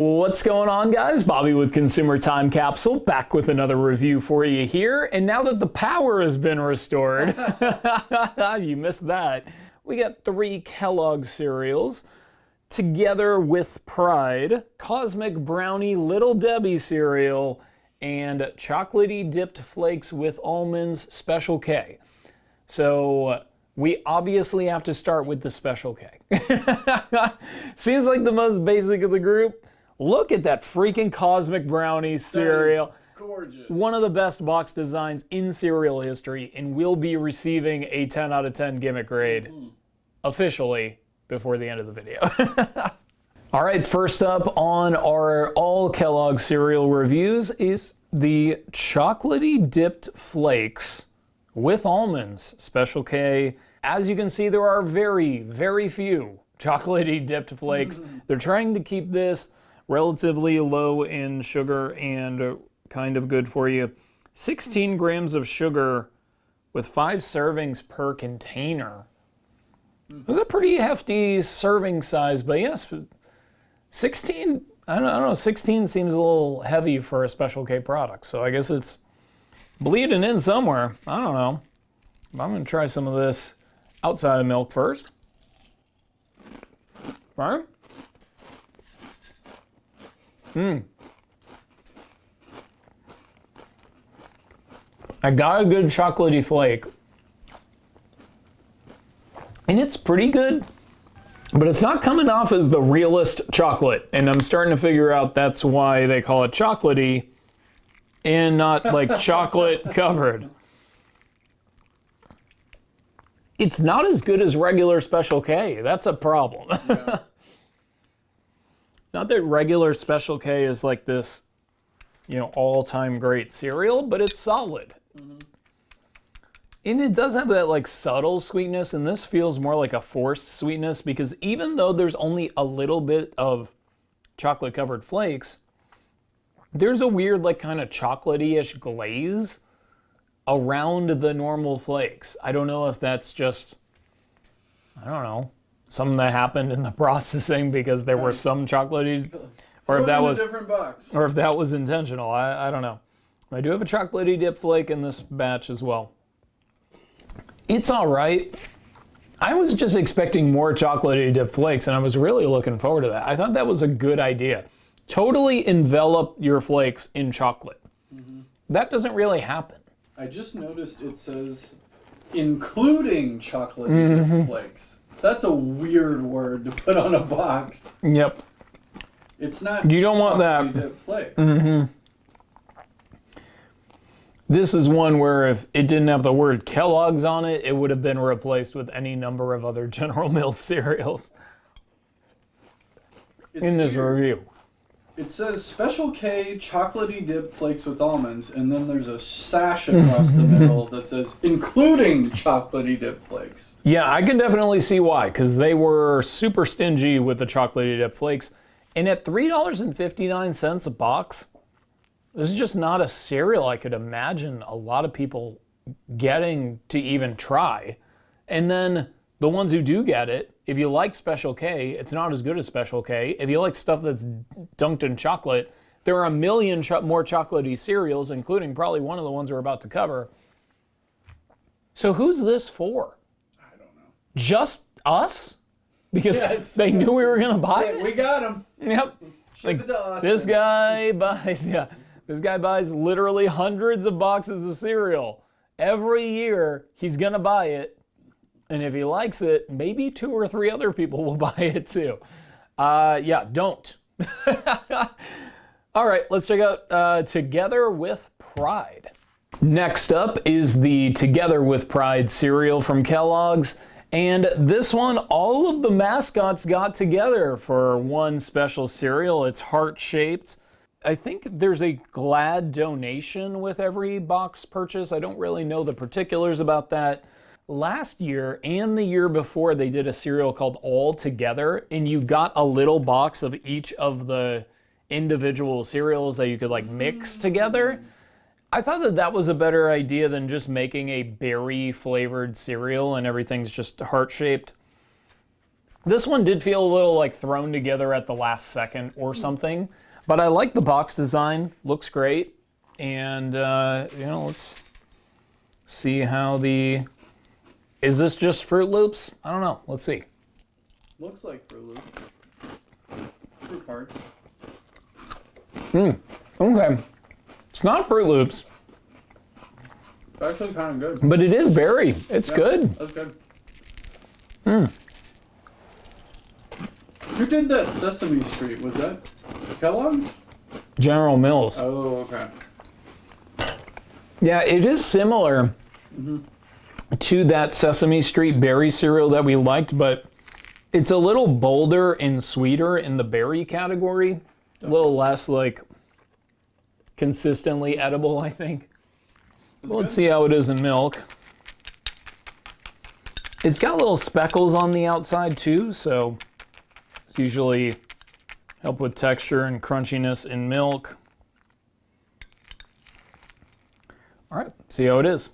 What's going on, guys? Bobby with Consumer Time Capsule, back with another review for you here. And now that the power has been restored, you missed that. We got 3 Kellogg cereals, Together with Pride, Cosmic Brownie Little Debbie cereal, and Chocolatey Dipped Flakes with Almonds Special K. So we obviously have to start with the Special K. Seems like the most basic of the group. Look at that freaking Cosmic Brownie cereal. Gorgeous. One of the best box designs in cereal history, and will be receiving a 10 out of 10 gimmick grade officially before the end of the video. All right, first up on our all Kellogg cereal reviews is the Chocolatey Dipped Flakes with Almonds Special K. As you can see, there are very, very few Chocolatey Dipped Flakes. They're trying to keep this relatively low in sugar and kind of good for you. 16 grams of sugar with 5 servings per container. That's a pretty hefty serving size, but yes, 16, I don't know, 16 seems a little heavy for a Special K product, so I guess it's bleeding in somewhere. I don't know. I'm gonna try some of this outside of milk first. All right. I got a good chocolatey flake. And it's pretty good, but it's not coming off as the realest chocolate. And I'm starting to figure out that's why they call it chocolatey and not like chocolate covered. It's not as good as regular Special K. That's a problem. Yeah. Not that regular Special K is like this, all-time great cereal, but it's solid. And it does have that like subtle sweetness, and this feels more like a forced sweetness because even though there's only a little bit of chocolate-covered flakes, there's a weird like kind of chocolatey-ish glaze around the normal flakes. I don't know if that's just, something that happened in the processing because there were some chocolatey, or if that was a different box, or if that was intentional. I don't know. I do have a chocolatey dip flake in this batch as well. It's all right. I was just expecting more chocolatey dip flakes, and I was really looking forward to that. I thought that was a good idea. Totally envelop your flakes in chocolate. That doesn't really happen. I just noticed it says including chocolatey dip flakes. That's a weird word to put on a box. Yep. It's not. You don't want that. Dip flakes. This is one where if it didn't have the word Kellogg's on it, it would have been replaced with any number of other General Mills cereals in this review. It says Special K chocolatey dip flakes with almonds, and then there's a sash across the middle that says including chocolatey dip flakes. Yeah, I can definitely see why, because they were super stingy with the chocolatey dip flakes. And at $3.59 a box, this is just not a cereal I could imagine a lot of people getting to even try. And then the ones who do get it, if you like Special K, it's not as good as Special K. If you like stuff that's dunked in chocolate, there are a million more chocolatey cereals, including probably one of the ones we're about to cover. So who's this for? I don't know. Just us? Because they knew we were going to buy it? We got them. Yep. Ship it to us. This guy buys literally hundreds of boxes of cereal. Every year, he's going to buy it. And if he likes it, maybe 2 or 3 other people will buy it too. Yeah, don't. All right, let's check out Together with Pride. Next up is the Together with Pride cereal from Kellogg's. And this one, all of the mascots got together for one special cereal. It's heart-shaped. I think there's a GLAD donation with every box purchase. I don't really know the particulars about that. Last year and the year before, they did a cereal called All Together, and you got a little box of each of the individual cereals that you could like mix together. I thought that that was a better idea than just making a berry flavored cereal and everything's just heart-shaped. This one did feel a little like thrown together at the last second or something, but I like the box design. Looks great. And, you know, let's see how the... Is this just Fruit Loops? I don't know. Let's see. Looks like Fruit Loops. Fruit parts. Okay. It's not Fruit Loops. It's actually kind of good. But it is berry. It's good. That's good. Who did that Sesame Street? Was that Kellogg's? General Mills. Oh, okay. Yeah, it is similar to that Sesame Street berry cereal that we liked, but it's a little bolder and sweeter in the berry category. A little less, like, consistently edible, I think. Let's see how it is in milk. It's got little speckles on the outside, too, so it's usually help with texture and crunchiness in milk. All right, see how it is.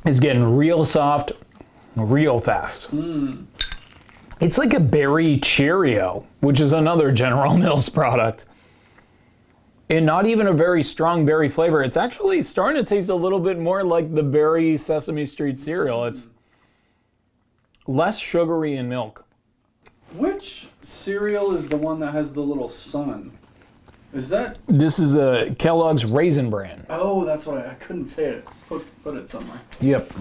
It's getting real soft, real fast. It's like a berry Cheerio, which is another General Mills product. And not even a very strong berry flavor. It's actually starting to taste a little bit more like the berry Sesame Street cereal. It's less sugary in milk. Which cereal is the one that has the little sun? Is that... This is a Kellogg's Raisin Bran. Oh, that's what I couldn't fit it. Put it somewhere. Yep.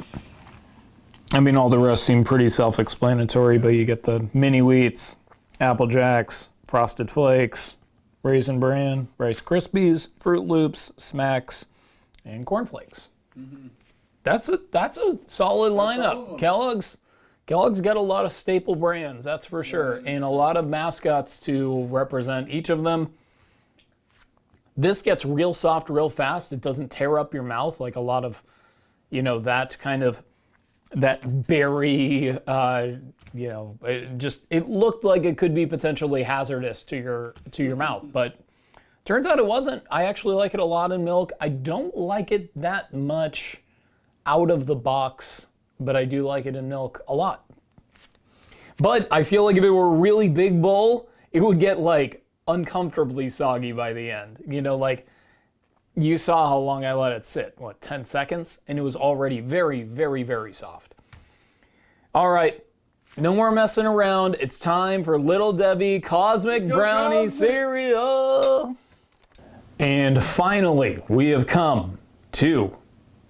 I mean, all the rest seem pretty self-explanatory, but you get the mini wheats, Apple Jacks, Frosted Flakes, Raisin Bran, Rice Krispies, Fruit Loops, Smacks, and Corn Flakes. That's a solid lineup. Kellogg's got a lot of staple brands, that's for sure, and a lot of mascots to represent each of them. This gets real soft real fast. It doesn't tear up your mouth like a lot of, you know, that kind of, that berry, you know, it looked like it could be potentially hazardous to your mouth, but turns out it wasn't. I actually like it a lot in milk. I don't like it that much out of the box, but I do like it in milk a lot. But I feel like if it were a really big bowl, it would get like uncomfortably soggy by the end. You know, like you saw how long I let it sit, what, 10 seconds? And it was already very, very, very soft. All right, no more messing around. It's time for Little Debbie Cosmic Brownie cereal. And finally, we have come to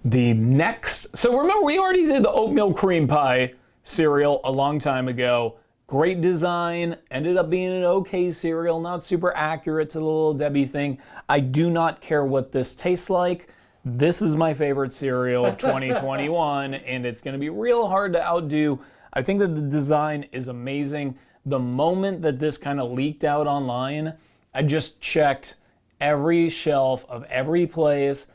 the next. So remember, we already did the oatmeal cream pie cereal a long time ago. Great design, ended up being an okay cereal, not super accurate to the Little Debbie thing. I do not care what this tastes like. This is my favorite cereal of 2021, and it's gonna be real hard to outdo. I think that the design is amazing. The moment that this kind of leaked out online, I just checked every shelf of every place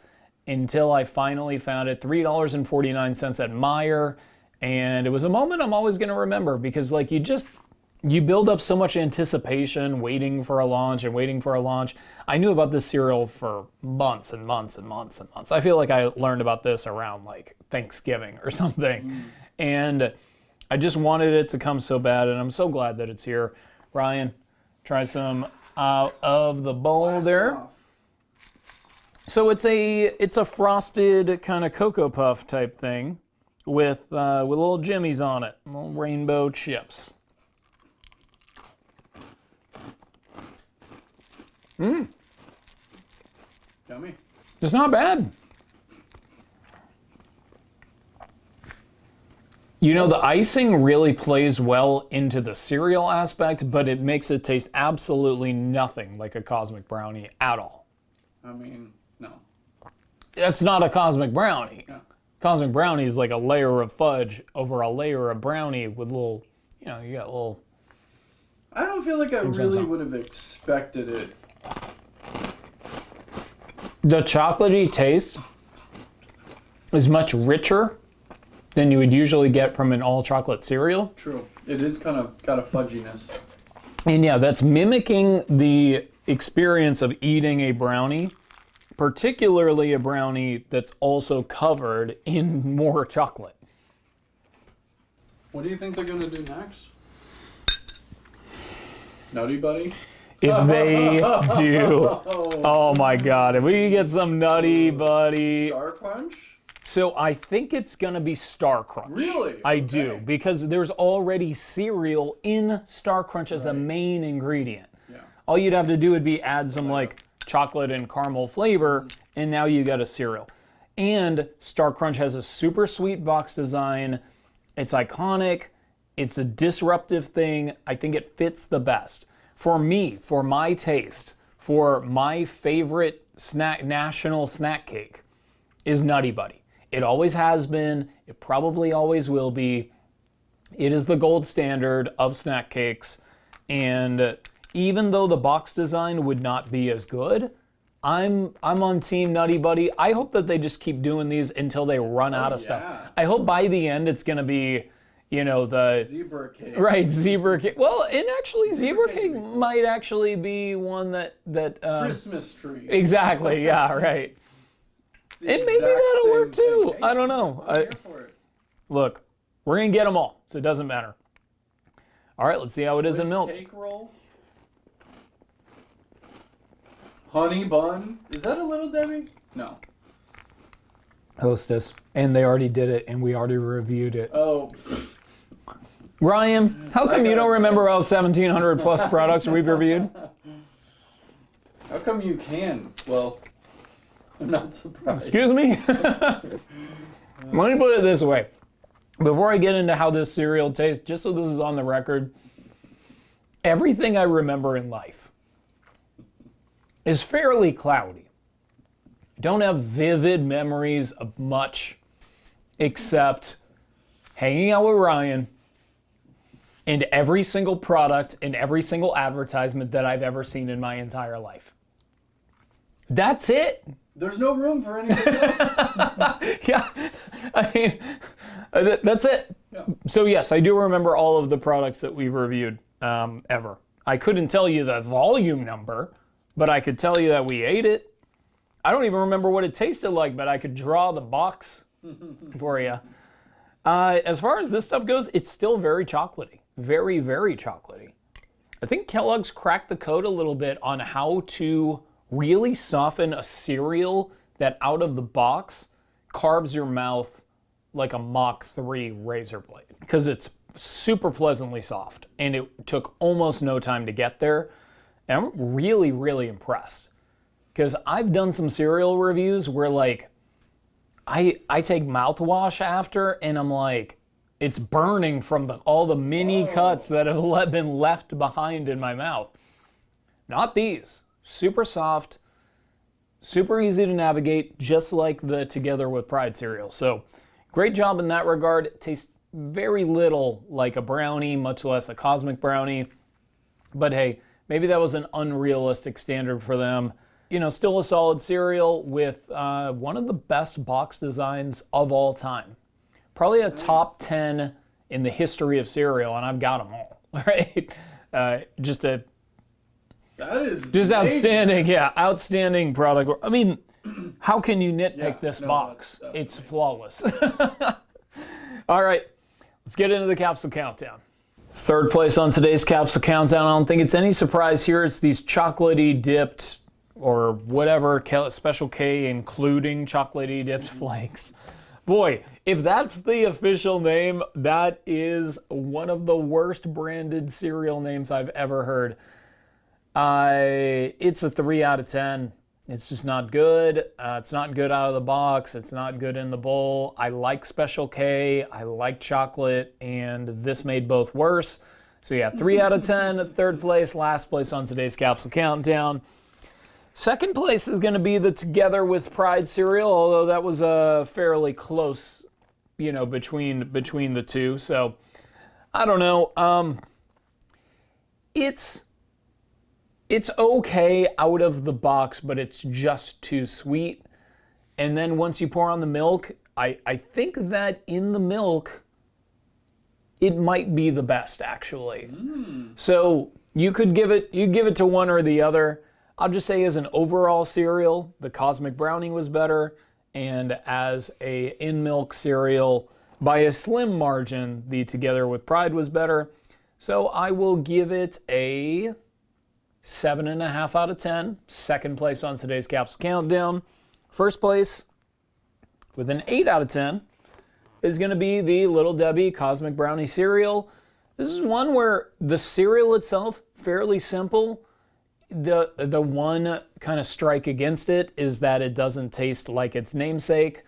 until I finally found it. $3.49 at Meijer. And it was a moment I'm always going to remember because, like, you build up so much anticipation waiting for a launch and waiting for a launch. I knew about this cereal for months and months and months and months. I feel like I learned about this around, like, Thanksgiving or something. And I just wanted it to come so bad, and I'm so glad that it's here. Ryan, try some out of the bowl there. So it's a frosted kind of Cocoa Puff type thing. With little jimmies on it, little rainbow chips. Yummy. It's not bad. You know, the icing really plays well into the cereal aspect, but it makes it taste absolutely nothing like a Cosmic Brownie at all. I mean, no. That's not a Cosmic Brownie. Yeah. Cosmic Brownie is like a layer of fudge over a layer of brownie with little, you know, you got little... I don't feel like I really would have expected it. The chocolatey taste is much richer than you would usually get from an all-chocolate cereal. True. It is kind of got a fudginess. And yeah, that's mimicking the experience of eating a brownie, particularly a brownie that's also covered in more chocolate. What do you think they're going to do next? Nutty Buddy? If they do, oh my God, if we get some Nutty Buddy. Star Crunch? So I think it's gonna be Star Crunch. Really? I do, because there's already cereal in Star Crunch as a main ingredient. Yeah. All you'd have to do would be add some like chocolate and caramel flavor, and now you got a cereal. And Star Crunch has a super sweet box design. It's iconic. It's a disruptive thing. I think it fits the best. For me, for my taste, for my favorite national snack cake is Nutty Buddy. It always has been. It probably always will be. It is the gold standard of snack cakes. And even though the box design would not be as good, I'm on Team Nutty Buddy. I hope that they just keep doing these until they run out of stuff. I hope by the end it's going to be, you know, the zebra cake. Right, zebra cake. Well, and actually zebra cake might actually be one that Christmas tree. Exactly. Yeah, right. And maybe that'll work too. I don't know. I'm here for it. Look, we're going to get them all, so it doesn't matter. All right, let's see how it is in milk. Cake roll. Honey bun. Is that a Little Debbie? No. Hostess. And they already did it, and we already reviewed it. Oh. Ryan, how come you don't remember all 1,700 plus products we've reviewed? How come you can? Well, I'm not surprised. Excuse me? Let me put it this way. Before I get into how this cereal tastes, just so this is on the record, everything I remember in life is fairly cloudy. Don't have vivid memories of much except hanging out with Ryan and every single product and every single advertisement that I've ever seen in my entire life. That's it. There's no room for anything else. Yeah, I mean, that's it. Yeah. So yes, I do remember all of the products that we've reviewed ever. I couldn't tell you the volume number, but I could tell you that we ate it. I don't even remember what it tasted like, but I could draw the box for you. As far as this stuff goes, it's still very chocolatey. Very, very chocolatey. I think Kellogg's cracked the code a little bit on how to really soften a cereal that out of the box carves your mouth like a Mach 3 razor blade. Because it's super pleasantly soft, and it took almost no time to get there. And I'm really, really impressed. Because I've done some cereal reviews where, like, I take mouthwash after, and I'm like, it's burning from all the mini cuts that have been left behind in my mouth. Not these. Super soft, super easy to navigate, just like the Together with Pride cereal. So, great job in that regard. It tastes very little like a brownie, much less a cosmic brownie. But hey, maybe that was an unrealistic standard for them. You know, still a solid cereal with one of the best box designs of all time. Probably a top 10 in the history of cereal, and I've got them all, right? Just outstanding, yeah, outstanding product. I mean, how can you nitpick this box? It's amazing. Flawless. All right, let's get into the Capsule Countdown. Third place on today's Capsule Countdown. I don't think it's any surprise here. It's these chocolatey dipped or whatever, Special K, including chocolatey dipped flakes. Boy, if that's the official name, that is one of the worst branded cereal names I've ever heard. It's a 3 out of 10. It's just not good. It's not good out of the box. It's not good in the bowl. I like Special K. I like chocolate, and this made both worse. So yeah, 3 out of 10. Third place, last place on today's Capsule Countdown. Second place is going to be the Together with Pride cereal, although that was fairly close, you know, between the two. So I don't know. It's okay out of the box, but it's just too sweet. And then once you pour on the milk, I think that in the milk, it might be the best, actually. So you give it to one or the other. I'll just say as an overall cereal, the Cosmic Brownie was better. And as a in-milk cereal, by a slim margin, the Together with Pride was better. So I will give it a 7.5 out of 10. Second place on today's Capsule Countdown. First place with an 8 out of 10 is going to be the Little Debbie Cosmic Brownie cereal. This is one where the cereal itself, fairly simple. The one kind of strike against it is that it doesn't taste like its namesake,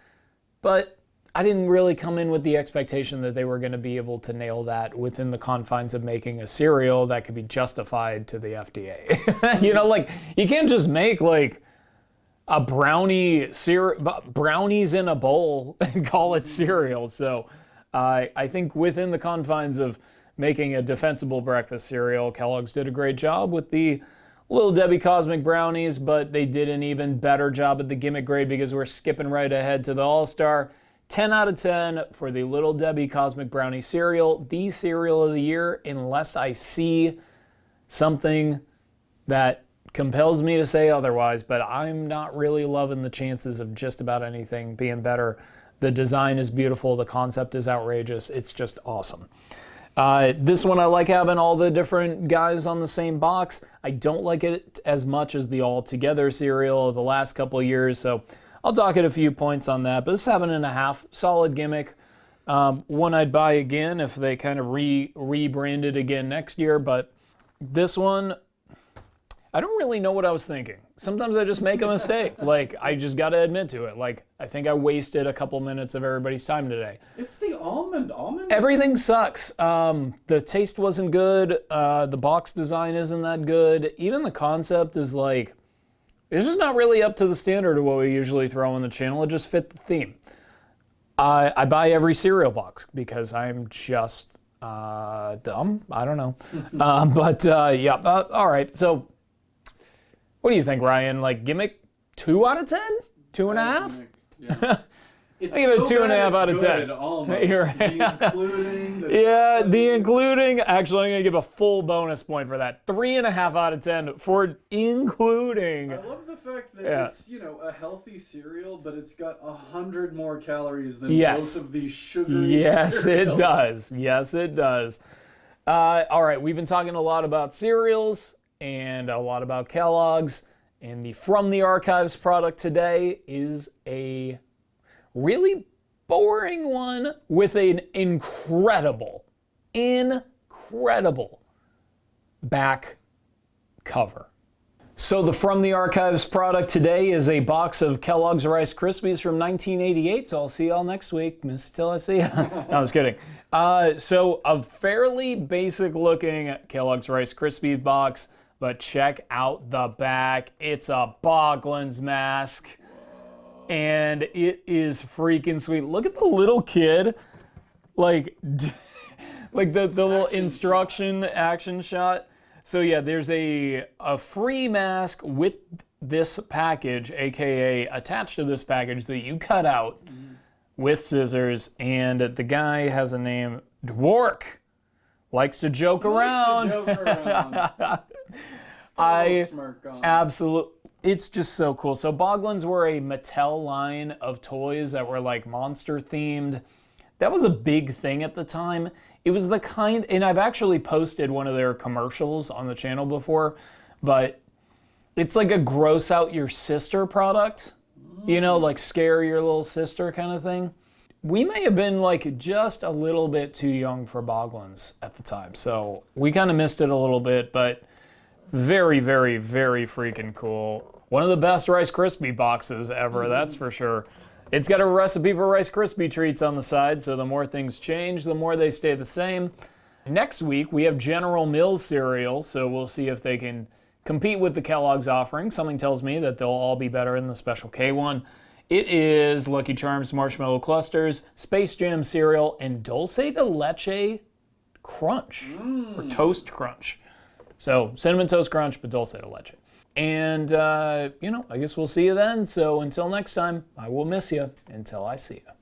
but I didn't really come in with the expectation that they were going to be able to nail that within the confines of making a cereal that could be justified to the FDA. You know, like, you can't just make like a brownies in a bowl and call it cereal. So I think within the confines of making a defensible breakfast cereal, Kellogg's did a great job with the Little Debbie Cosmic Brownies, but they did an even better job at the gimmick grade because we're skipping right ahead to the All-Star. 10 out of 10 for the Little Debbie Cosmic Brownie cereal, the cereal of the year, unless I see something that compels me to say otherwise, but I'm not really loving the chances of just about anything being better. The design is beautiful, the concept is outrageous, it's just awesome. This one I like having all the different guys on the same box. I don't like it as much as the All Together cereal of the last couple of years, so I'll dock it a few points on that, but 7.5, solid gimmick. One I'd buy again if they kind of rebrand it again next year, but this one, I don't really know what I was thinking. Sometimes I just make a mistake. Like, I just gotta admit to it. Like, I think I wasted a couple minutes of everybody's time today. It's the almond. Everything sucks. The taste wasn't good. The box design isn't that good. Even the concept is like, it's just not really up to the standard of what we usually throw on the channel. It just fit the theme. I buy every cereal box because I'm just dumb. I don't know. Yeah, all right. So what do you think, Ryan? Like, gimmick 2 out of 10? 2.5? Yeah. It's I give it so 2.5 bad out of it's 10. good, almost. You're right. The including. The including. Actually, I'm going to give a full bonus point for that. 3.5 out of 10 for including. I love the fact that it's, you know, a healthy cereal, but it's got 100 more calories than both of these sugary Yes, cereals. it does. Yes, it does. All right, we've been talking a lot about cereals and a lot about Kellogg's. And the From the Archives product today is a really boring one with an incredible back cover. So the From the Archives product today is a box of Kellogg's Rice Krispies from 1988. So I'll see y'all next week. Miss till I see ya. No, I was kidding. So a fairly basic looking Kellogg's Rice Krispies box, but check out the back. It's a Boglins mask. And it is freaking sweet. Look at the little kid, like the little instruction action shot. So yeah, there's a free mask with this package, aka attached to this package that you cut out with scissors. And the guy has a name, Dwork. Likes to joke around. Absolutely. It's just so cool. So Boglins were a Mattel line of toys that were like monster themed. That was a big thing at the time. It was the kind, and I've actually posted one of their commercials on the channel before, but it's like a gross out your sister product, you know, like scare your little sister kind of thing. We may have been like just a little bit too young for Boglins at the time, so we kind of missed it a little bit, but very, very, very freaking cool. One of the best Rice Krispie boxes ever, that's for sure. It's got a recipe for Rice Krispie treats on the side, so the more things change, the more they stay the same. Next week, we have General Mills cereal, so we'll see if they can compete with the Kellogg's offering. Something tells me that they'll all be better in the Special K one. It is Lucky Charms Marshmallow Clusters, Space Jam cereal, and Dulce de Leche Crunch, or Toast Crunch. So, Cinnamon Toast Crunch, but Dulce de Leche. And, you know, I guess we'll see you then. So until next time, I will miss you until I see you.